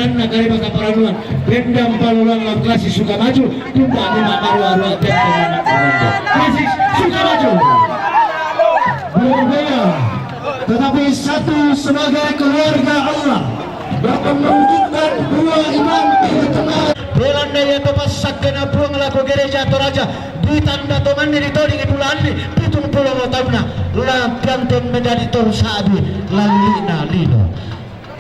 Paran Nagari Baka Paranuan Rendam Palulang Klasi Suka Maju Tumba Lima Maru-Aru Aten Klasi Suka Maju berbeda tetapi satu sebagai keluarga Allah dapat mewujudkan dua imam di tengah Belanda yang tepat sakena puang laku gereja Toraja di tanda teman di todi di bulan ini pitung pulau tahunna lampianten menjadi torsabi lalina lino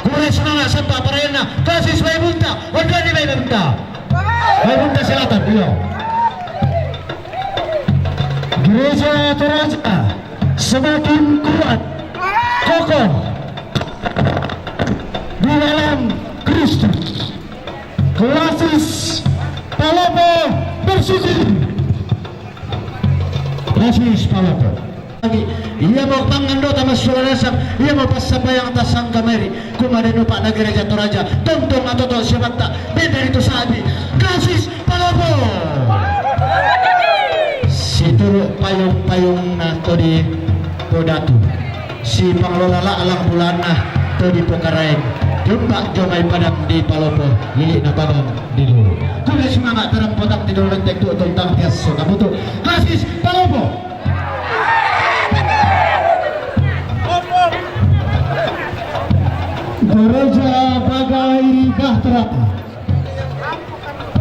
kure semangat sampai parena kasih sebagai bunta warga di bayi bunta selatan dia gereja Toraja semakin kuat kokoh di dalam Kristus. Klasis Palopo bersyukur. Klasis Palopo. Ia mau pangando tamas suarasan, ia mau pasabayang atas sang kameri. Kumarino Pak Negara Jatuh Raja, tongtong atau tong siapa tak beda itu sabi. Klasis Palopo. Situ payung-payung na todi podatu. Si pengelola alang bulan nah todi pokarain. Jumpa jomai padang di Palopo, lili na padang di Lulu. Kuda semangat terang potang tidur lentek tu tentang tias suka butuh. Klasis Palopo. Gereja Bagai Bahterata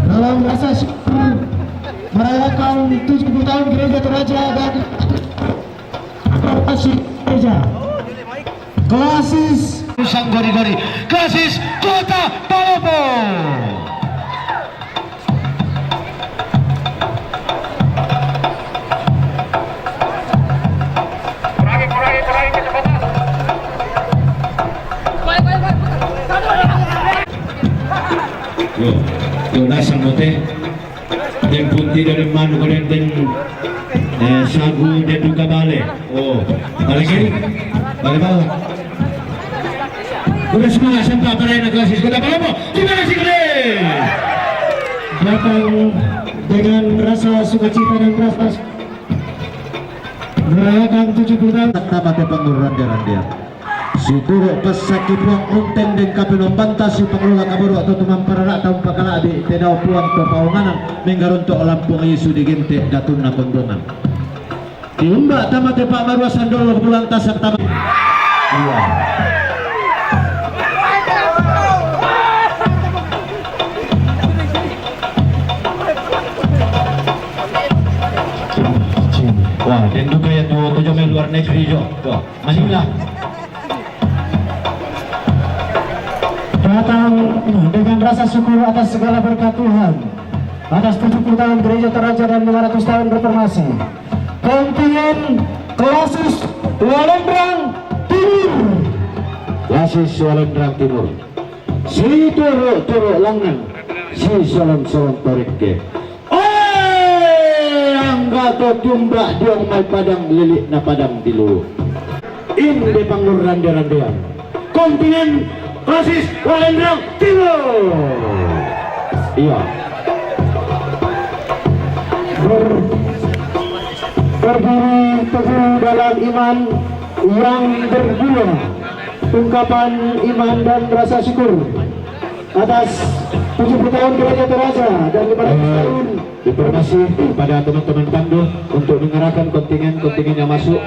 dalam rasa syukur merayakan 70 tahun Gereja Toraja dan Proklamasi Gereja. Klasis Sang Gori-Gori, Klasis Kota Palopo. Kurangi kecepatan. Yo dasang mote. Den punti dari manu kalian den sagu dan juga bale. Oh, balik kiri, balik bawah. Udah semangat sampai Parena Klasis Kota Palopo. Terima kasih kalian. Datang dengan rasa sukacita dan rasa merayakan 70 tahun. Tamatnya pengururan dia. Situro pesaki puang unten dan kapilong bantasi pengelola kaburu atau teman pararak tahun pakala di tedau puang ke paunganan menggaruntuk lampung Yesu digente datun na kondongan. Diumbak tamatnya Pak Marwa Sandolo bulan tasak tamat. Iya. Wah, dan juga ya tujuh main luar negeri jo. Tuh, masih lah. Datang dengan rasa syukur atas segala berkat Tuhan, atas 70 tahun Gereja Toraja dan 500 tahun reformasi. Kontingen Klasis Walendrang Timur. Klasis Walendrang Timur. Si turu langan, si solon torike. Gato tumbak diong mai padang lilik na padang dilu. Inde pangururan deran kontingen Klasis Walendrang Timur. Iya. Berdiri teguh dalam iman yang berguna, ungkapan iman dan rasa syukur atas 70 tahun Gereja Toraja dan 500 tahun informasi kepada teman-teman pandu untuk mengarahkan kontingen yang masuk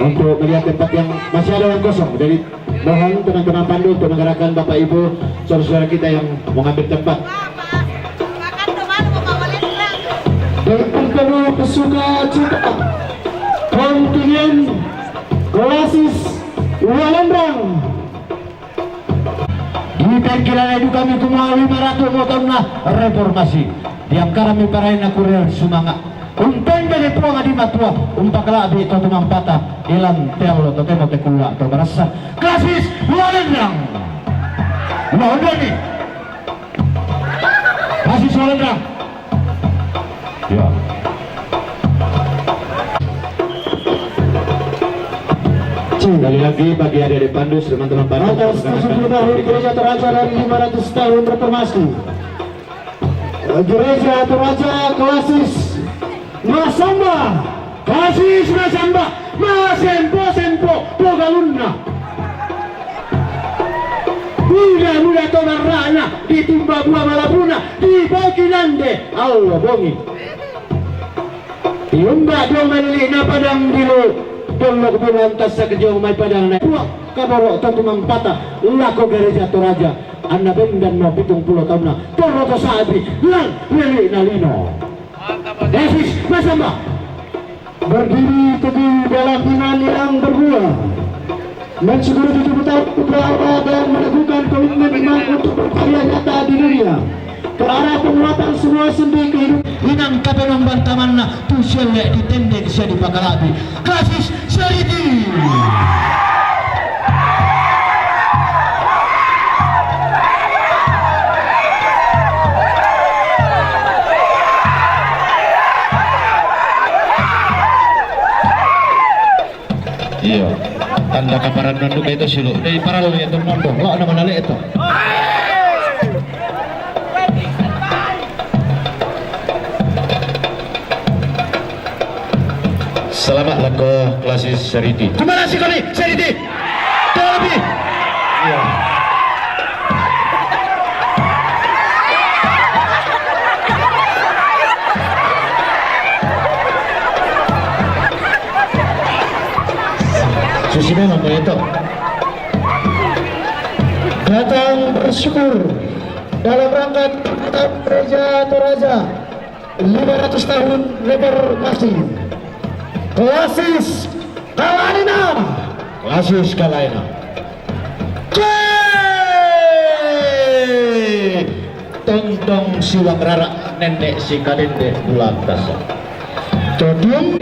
untuk melihat tempat yang masih ada yang kosong. Jadi mohon teman-teman pandu untuk mengarahkan Bapak Ibu saudara-saudara kita yang mengambil tempat. Dengan penuh sukacita kontingen Klasis Walendrang di pengkilan itu kami kumawi maratu motorna reformasi yang kami parain kurir semangat unteng dari puang adi matua umpaklah abi atau tumang patah ilang teolo atau temo tekula atau berasa Klasis Walendrang mau nih Klasis Walendrang ya. Sekali lagi bagi adik-adik pandus teman-teman pandus atas 70 tahun Gereja Toraja dan 500 tahun reformasi. Gereja Toraja Klasis Masamba, Klasis Masamba, Masempo Pogalunna. muda-muda tonar rana ditimba buah malapuna dibagi nande Allah bongi diumba dong melili na padang dilu dolok bulantas sa kejong may padang na buah kaboro tatumang patah lako gereja toraja anda bendan mo 70 tahun na toro to sabi lang lili na lino Yesus masamba berdiri teguh dalam iman yang berbuah mensyukuri 70 tahun berada dan melakukan komitmen iman untuk berkarya nyata di dunia ke arah penguatan semua sendi kehidupan inang kapenong bantamanna tusyele ditendek sia dipakalabi Kasis Charity. Iya, tanda kaparan nanduk itu silu. Dari para lalu itu mondong, lo ada mana itu? Selamat laku Klasis Charity. Terima kasih kali Charity. Lebih. Iya. Susina ngomong itu datang bersyukur dalam rangka Gereja Toraja 500 tahun reformasi Klasis Kalaina tong siwang rara nenek si kadende bulan kasa todium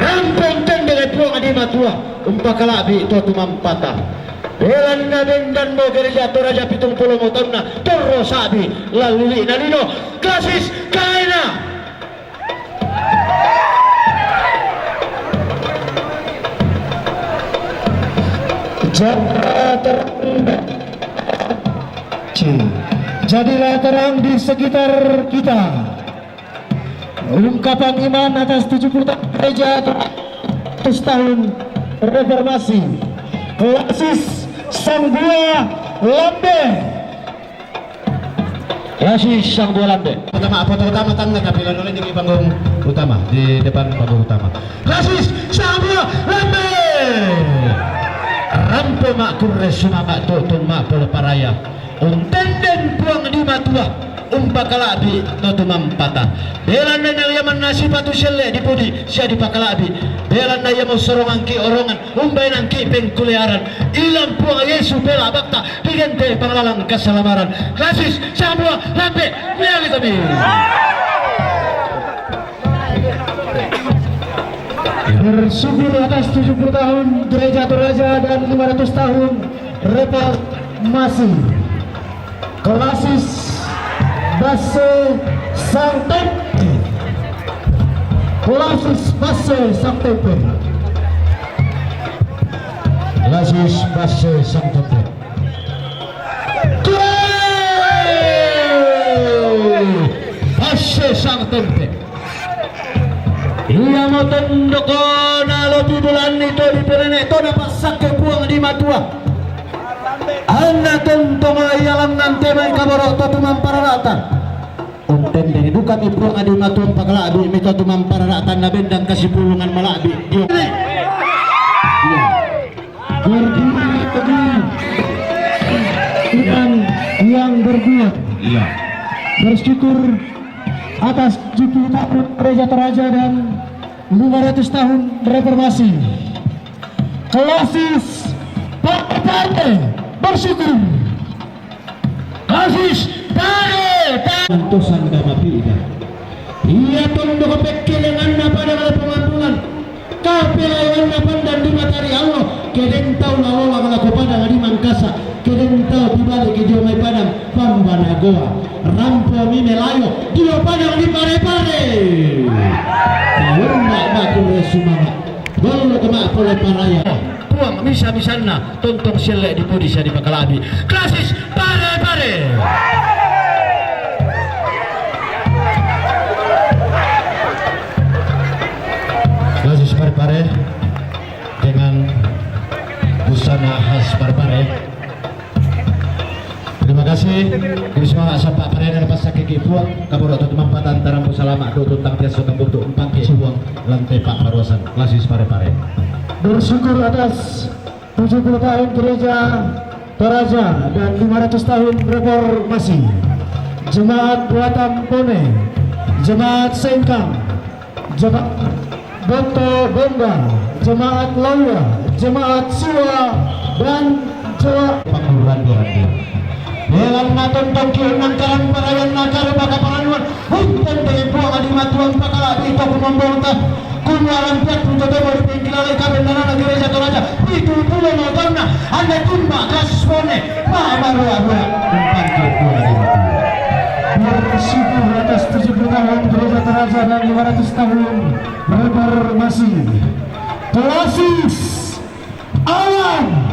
rampung tendere puang adi matua umpakalabi to tumampata belan na dan mo gereja Toraja 70 tahun na torro sabi laluli na lino Klasis Kalaina. Jadilah terang di sekitar kita ungkapan iman atas 70 tahun gereja 100 tahun reformasi Klasis Sang Buah Lambe. Klasis Sang Buah Lambe. Foto utama tangga kapilan oleh di panggung utama di depan panggung utama. Klasis Sang Buah Lambe. Rampo mak kurre sumamak totong mak pola paraya untenden puang di matua umpakalabi totumam patah belan na yaman nasi patu selle di pudi sia di pakalabi belan na yamo sorongan ki orongan umbay nang ki pengkuliaran ilang puang Yesu bela bakta digente panglalang keselamaran Klasis Sang Buah Lambe miali kami. Bersyukur atas 70 tahun Gereja Toraja dan 500 tahun reformasi Klasis Base Sang Tempe. Klasis Base Sang Tempe. Klasis Base Sang Tempe. Base Sang Tempe. Ia mau tunduk nalo di bulan itu di perene itu napasak ke buang di matua. Anak tuntung ayalam nanti main kaboro to tumampararatan. Unten dari duka mi buang adi matua pakalabi mito tumampararatan na bendang kasipulungan malabi. Iya. Berdiri teguh. Yang berbuat. Iya. Bersyukur atas 70 tahun Gereja Toraja dan 500 tahun reformasi Klasis Partai bersyukur Klasis Partai Antosan Damapida ia tunduk kepekilengan pada pengampunan kapilayan dan di materi Allah keden tahu lawa kalau pada di Mangkasa keden tahu di balik ke Jomai Padang Pambanagoa rampo mi melayo dia padang di pare-pare tahun mak resumama bolu kemak pole paraya puang misa-misanna tontong selek di pudi sia di pakalabi Klasis pare-pare. Klasis pare-pare dengan busana khas pare-pare Terima kasih. Krisma sapa parena lepas sakit kipuang. Kabur atau mampatan tarang pusalamak do tentang tiasa kabur do empat kipuang lantai pak paruasan klasis pare-pare. Bersyukur atas 70 tahun gereja Toraja dan 500 tahun reformasi. Jemaat Buatan Pone, Jemaat Sengkang, Jemaat Boto Bomba, Jemaat Lawa, Jemaat Siwa dan Jawa Panguran Dorandi. Dengan naton tangkian nangkaran parayan nakar baka paranuan hutan dari buang adi matuan pakala itu pemambongta kunwaran piat untuk tebo di pinggilalai kabin nana gereja Toraja itu pula notonna anda tumba kasus pone mahabaru abura umpanki buang adi matuan. bersyukur atas 70 tahun gereja Toraja dan 500 tahun reformasi. Klasis alam